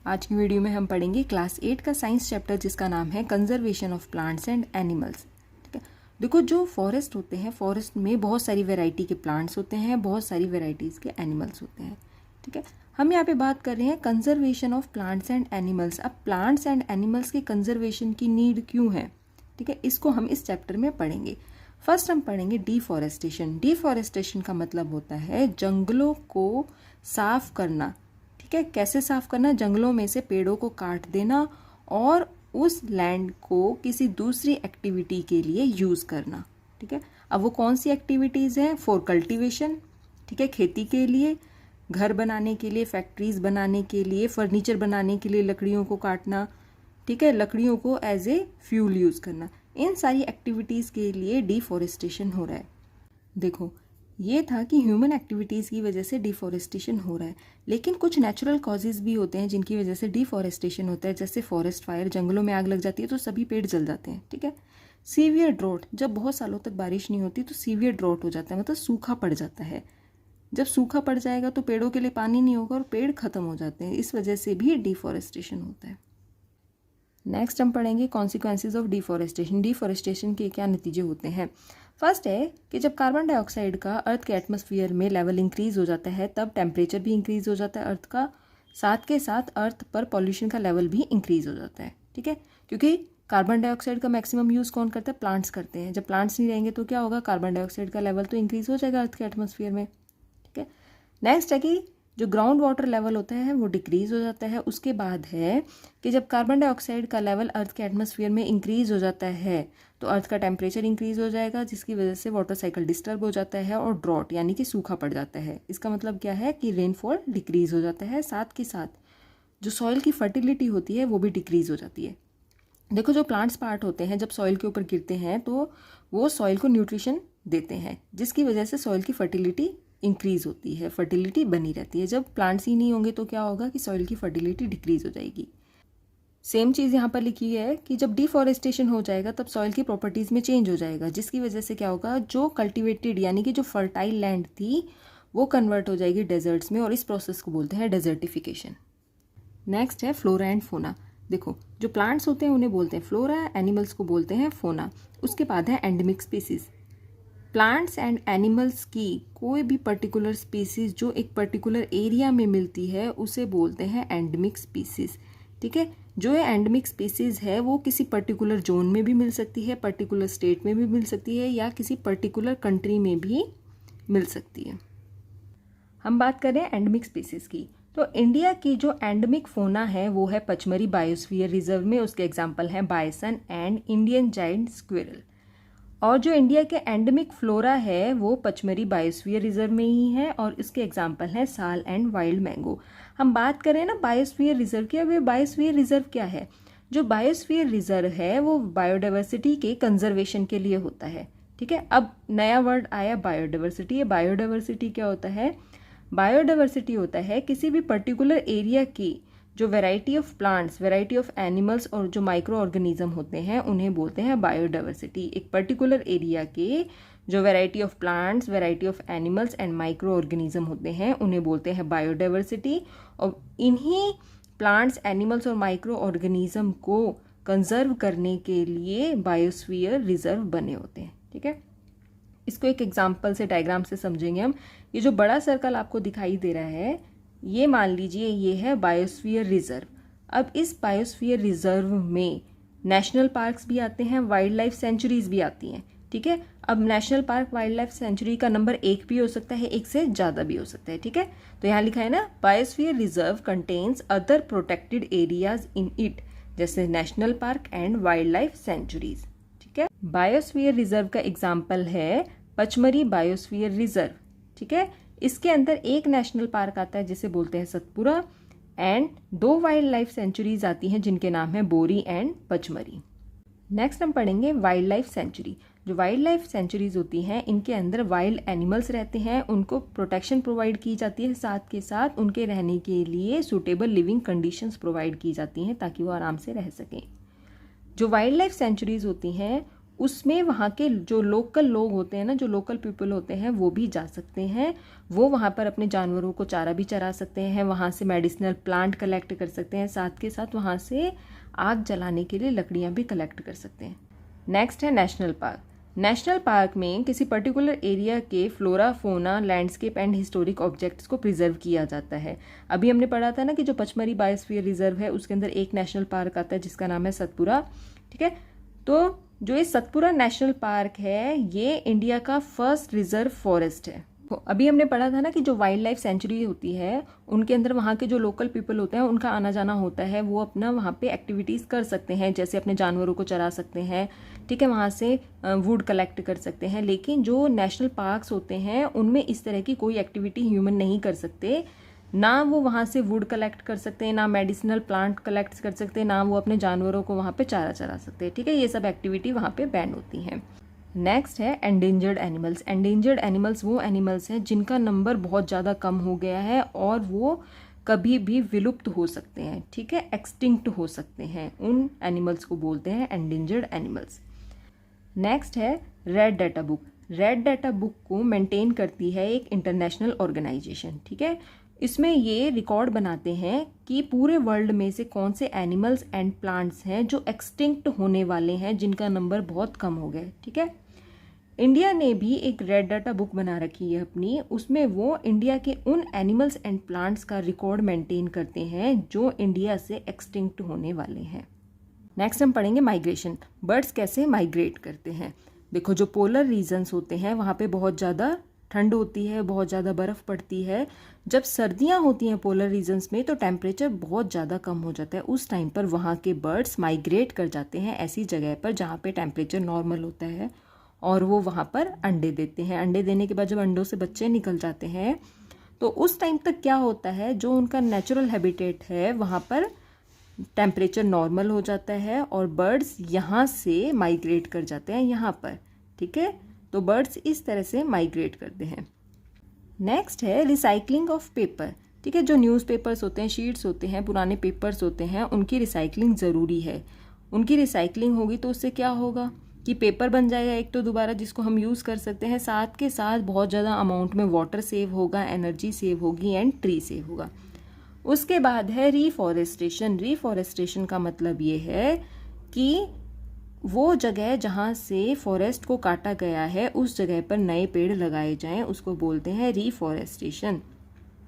आज की वीडियो में हम पढ़ेंगे क्लास 8 का साइंस चैप्टर जिसका नाम है conservation of plants and animals. ठीक है, देखो जो फॉरेस्ट होते हैं, फॉरेस्ट में बहुत सारी वैरायटी के प्लांट्स होते हैं, बहुत सारी वैरायटीज़ के एनिमल्स होते हैं। ठीक है, हम यहाँ पे बात कर रहे हैं conservation of plants and animals. अब प्लांट्स एंड एनिमल्स के कंजर्वेशन की नीड क्यों है, ठीक है, इसको हम इस चैप्टर में पढ़ेंगे। फर्स्ट हम पढ़ेंगे डिफॉरेस्टेशन। डिफॉरेस्टेशन का मतलब होता है जंगलों को साफ करना। ठीक है, कैसे साफ करना? जंगलों में से पेड़ों को काट देना और उस लैंड को किसी दूसरी एक्टिविटी के लिए यूज़ करना। ठीक है, अब वो कौन सी एक्टिविटीज़ हैं? फॉर कल्टीवेशन, ठीक है, खेती के लिए, घर बनाने के लिए, फैक्ट्रीज बनाने के लिए, फर्नीचर बनाने के लिए लकड़ियों को काटना, ठीक है, लकड़ियों को एज ए फ्यूल यूज़ करना। इन सारी एक्टिविटीज़ के लिए डिफॉरेस्टेशन हो रहा है। देखो, ये था कि ह्यूमन एक्टिविटीज़ की वजह से डिफॉरेस्टेशन हो रहा है, लेकिन कुछ नेचुरल कॉजेज़ भी होते हैं जिनकी वजह से डिफॉरेस्टेशन होता है। जैसे फॉरेस्ट फायर, जंगलों में आग लग जाती है तो सभी पेड़ जल जाते हैं। ठीक है, सीवियर ड्रॉट, जब बहुत सालों तक बारिश नहीं होती तो सीवियर ड्रॉट हो जाता है, मतलब सूखा पड़ जाता है। जब सूखा पड़ जाएगा तो पेड़ों के लिए पानी नहीं होगा और पेड़ खत्म हो जाते हैं, इस वजह से भी डिफॉरेस्टेशन होता है। नेक्स्ट हम पढ़ेंगे कॉन्सिक्वेंसेज ऑफ डिफॉरेस्टेशन। डिफॉरेस्टेशन के क्या नतीजे होते हैं? फर्स्ट है कि जब कार्बन डाइऑक्साइड का अर्थ के एटमॉस्फेयर में लेवल इंक्रीज हो जाता है तब टेम्परेचर भी इंक्रीज हो जाता है अर्थ का, साथ के साथ अर्थ पर पॉल्यूशन का लेवल भी इंक्रीज हो जाता है। ठीक है, क्योंकि कार्बन डाइऑक्साइड का मैक्सिमम यूज़ कौन करता है? प्लांट्स करते हैं। जब प्लांट्स नहीं रहेंगे तो क्या होगा? कार्बन डाइऑक्साइड का लेवल तो इंक्रीज हो जाएगा अर्थ के एटमॉस्फेयर में। ठीक है, नेक्स्ट है कि जो ग्राउंड वाटर लेवल होता है वो डिक्रीज हो जाता है। उसके बाद है कि जब कार्बन डाइऑक्साइड का लेवल अर्थ के एटमॉस्फेयर में इंक्रीज हो जाता है तो अर्थ का टेम्परेचर इंक्रीज हो जाएगा, जिसकी वजह से वाटर साइकिल डिस्टर्ब हो जाता है और ड्रॉट यानी कि सूखा पड़ जाता है। इसका मतलब क्या है कि रेनफॉल डिक्रीज हो जाता है, साथ के साथ जो सॉइल की फर्टिलिटी होती है वो भी डिक्रीज हो जाती है। देखो, जो प्लांट्स पार्ट होते हैं जब सॉइल के ऊपर गिरते हैं तो वो सॉइल को न्यूट्रिशन देते हैं, जिसकी वजह से सॉइल की फर्टिलिटी इंक्रीज होती है, फर्टिलिटी बनी रहती है। जब प्लांट्स ही नहीं होंगे तो क्या होगा कि सॉइल की फर्टिलिटी डिक्रीज हो जाएगी। सेम चीज़ यहाँ पर लिखी है कि जब डिफॉरेस्टेशन हो जाएगा तब सॉइल की प्रॉपर्टीज़ में चेंज हो जाएगा, जिसकी वजह से क्या होगा, जो कल्टिवेटेड यानी कि जो फर्टाइल लैंड थी वो कन्वर्ट हो जाएगी डेजर्ट्स में और इस प्रोसेस को बोलते हैं डेजर्टिफिकेशन। नेक्स्ट है फ्लोरा एंड फोना। देखो, जो प्लांट्स होते हैं उन्हें बोलते हैं फ्लोरा, एनिमल्स को बोलते हैं फोना। उसके बाद है endemic species. Plants and animals की कोई भी पर्टिकुलर स्पीसीज जो एक पर्टिकुलर एरिया में मिलती है उसे बोलते हैं एंडेमिक स्पीसीज। ठीक है, जो ये एंडेमिक स्पीसीज है वो किसी पर्टिकुलर जोन में भी मिल सकती है, पर्टिकुलर स्टेट में भी मिल सकती है या किसी पर्टिकुलर कंट्री में भी मिल सकती है। हम बात करें एंडेमिक स्पीसीज की, तो इंडिया की जो एंडेमिक फोना है वो है पचमरी बायोस्फीयर रिजर्व में। उसके एग्जाम्पल हैं bison and Indian giant squirrel. और जो इंडिया के एंडेमिक फ्लोरा है वो पचमरी बायोस्फीयर रिजर्व में ही है और इसके एग्जाम्पल हैं साल एंड वाइल्ड मैंगो। हम बात करें ना बायोस्फीयर रिजर्व की, अब ये बायोस्फीयर रिजर्व क्या है? जो बायोस्फीयर रिजर्व है वो बायोडाइवर्सिटी के कंजर्वेशन के लिए होता है। ठीक है, अब नया वर्ड आया बायोडाइवर्सिटी। ये बायोडाइवर्सिटी क्या होता है? बायोडाइवर्सिटी होता है किसी भी पर्टिकुलर एरिया की जो variety of plants, variety of animals और जो माइक्रो ऑर्गेनिज्म होते हैं उन्हें बोलते हैं बायोडाइवर्सिटी। एक पर्टिकुलर एरिया के जो variety of plants, variety of animals and micro organism होते हैं उन्हें बोलते हैं बायोडाइवर्सिटी। और इन्हीं प्लांट्स, एनिमल्स और माइक्रो ऑर्गेनिज्म को कंजर्व करने के लिए बायोस्फीयर रिजर्व बने होते हैं। ठीक है, इसको एक एग्जाम्पल से, डायग्राम से समझेंगे हम। ये जो बड़ा सर्कल आपको दिखाई दे रहा है ये मान लीजिए ये है बायोस्फीयर रिजर्व। अब इस बायोस्फीयर रिजर्व में नेशनल पार्क्स भी आते हैं, वाइल्ड लाइफ सेंचुरीज भी आती हैं। ठीक है, अब national park, wild life sanctuary का नंबर 1 भी हो सकता है, 1 से ज़्यादा भी हो सकता है। ठीक है, तो यहाँ लिखा है ना biosphere reserve contains other protected areas in it, जैसे national park and wildlife sanctuaries. ठीक है, बायोस्फीयर रिजर्व का एग्जाम्पल है पचमरी बायोस्फीयर रिजर्व। ठीक है, इसके अंदर एक नेशनल पार्क आता है जिसे बोलते हैं Satpura and 2 wild life sanctuaries आती हैं जिनके नाम है बोरी एंड पचमरी। नेक्स्ट हम पढ़ेंगे वाइल्ड लाइफ सेंचुरी। जो वाइल्ड लाइफ सेंचुरीज होती हैं इनके अंदर वाइल्ड एनिमल्स रहते हैं, उनको प्रोटेक्शन प्रोवाइड की जाती है, साथ के साथ उनके रहने के लिए सूटेबल लिविंग कंडीशंस प्रोवाइड की जाती हैं ताकि वो आराम से रह सकें। जो वाइल्ड लाइफ सेंचुरीज होती हैं उसमें वहाँ के जो लोकल लोग होते हैं ना, जो लोकल पीपल होते हैं, वो भी जा सकते हैं। वो वहाँ पर अपने जानवरों को चारा भी चरा सकते हैं, वहाँ से मेडिसिनल प्लांट कलेक्ट कर सकते हैं, साथ के साथ वहाँ से आग जलाने के लिए लकड़ियाँ भी कलेक्ट कर सकते हैं। नेक्स्ट है नेशनल पार्क। नेशनल पार्क में किसी पर्टिकुलर एरिया के फ्लोरा, फोना, लैंडस्केप एंड हिस्टोरिक ऑब्जेक्ट्स को प्रिजर्व किया जाता है। अभी हमने पढ़ा था ना कि जो पचमढ़ी बायोस्फीयर रिजर्व है उसके अंदर एक नेशनल पार्क आता है जिसका नाम है सतपुरा। ठीक है, तो जो ये सतपुरा नेशनल पार्क है ये इंडिया का फर्स्ट रिजर्व फॉरेस्ट है। अभी हमने पढ़ा था ना कि जो वाइल्ड लाइफ सेंचुरी होती है उनके अंदर वहाँ के जो लोकल पीपल होते हैं उनका आना जाना होता है, वो अपना वहाँ पे एक्टिविटीज़ कर सकते हैं, जैसे अपने जानवरों को चरा सकते हैं, ठीक है, वहाँ से वुड कलेक्ट कर सकते हैं। लेकिन जो नेशनल पार्क्स होते हैं उनमें इस तरह की कोई एक्टिविटी ह्यूमन नहीं कर सकते, ना वो वहाँ से वुड कलेक्ट कर सकते हैं, ना मेडिसिनल प्लांट कलेक्ट कर सकते हैं, ना वो अपने जानवरों को वहाँ पे चारा चरा सकते हैं। ठीक है, ये सब एक्टिविटी वहाँ पे बैन होती हैं। नेक्स्ट है एंडेंजर्ड एनिमल्स। एंडेंजर्ड एनिमल्स वो एनिमल्स हैं जिनका नंबर बहुत ज़्यादा कम हो गया है और वो कभी भी विलुप्त हो सकते हैं। ठीक है, एक्सटिंक्ट हो सकते हैं, उन एनिमल्स को बोलते हैं एंडेंजर्ड एनिमल्स। नेक्स्ट है red data book. Red data book को मेंटेन करती है एक इंटरनेशनल ऑर्गेनाइजेशन। ठीक है, इसमें ये रिकॉर्ड बनाते हैं कि पूरे वर्ल्ड में से कौन से एनिमल्स एंड प्लांट्स हैं जो एक्सटिंक्ट होने वाले हैं, जिनका नंबर बहुत कम हो गया है। ठीक है, इंडिया ने भी एक रेड डाटा बुक बना रखी है अपनी, उसमें वो इंडिया के उन एनिमल्स एंड प्लांट्स का रिकॉर्ड मेंटेन करते हैं जो इंडिया से एक्सटिंक्ट होने वाले हैं। नेक्स्ट हम पढ़ेंगे माइग्रेशन। बर्ड्स कैसे माइग्रेट करते हैं। देखो, जो पोलर रीजन्स होते हैं वहाँ पे बहुत ज़्यादा ठंड होती है, बहुत ज़्यादा बर्फ़ पड़ती है। जब सर्दियाँ होती हैं पोलर रीजन्स में तो टेम्परेचर बहुत ज़्यादा कम हो जाता है। उस टाइम पर वहाँ के बर्ड्स माइग्रेट कर जाते हैं ऐसी जगह पर जहाँ पे टेम्परेचर नॉर्मल होता है और वो वहाँ पर अंडे देते हैं। अंडे देने के बाद जब अंडों से बच्चे निकल जाते हैं तो उस टाइम तक क्या होता है, जो उनका नेचुरल हैबिटेट है वहाँ पर टेम्परेचर नॉर्मल हो जाता है और बर्ड्स यहाँ से माइग्रेट कर जाते हैं यहाँ पर। ठीक है, तो बर्ड्स इस तरह से माइग्रेट करते हैं। नेक्स्ट है रिसाइकलिंग ऑफ पेपर। ठीक है, जो न्यूज़पेपर्स होते हैं, शीट्स होते हैं, पुराने पेपर्स होते हैं, उनकी रिसाइकलिंग ज़रूरी है। उनकी रिसाइकलिंग होगी तो उससे क्या होगा कि पेपर बन जाएगा एक तो दोबारा जिसको हम यूज़ कर सकते हैं, साथ के साथ बहुत ज़्यादा अमाउंट में वाटर सेव होगा, एनर्जी सेव होगी एंड ट्री सेव होगा। उसके बाद है रीफॉरेस्टेशन। रीफॉरेस्टेशन का मतलब ये है कि वो जगह जहाँ से फॉरेस्ट को काटा गया है उस जगह पर नए पेड़ लगाए जाएं, उसको बोलते हैं रीफॉरेस्टेशन।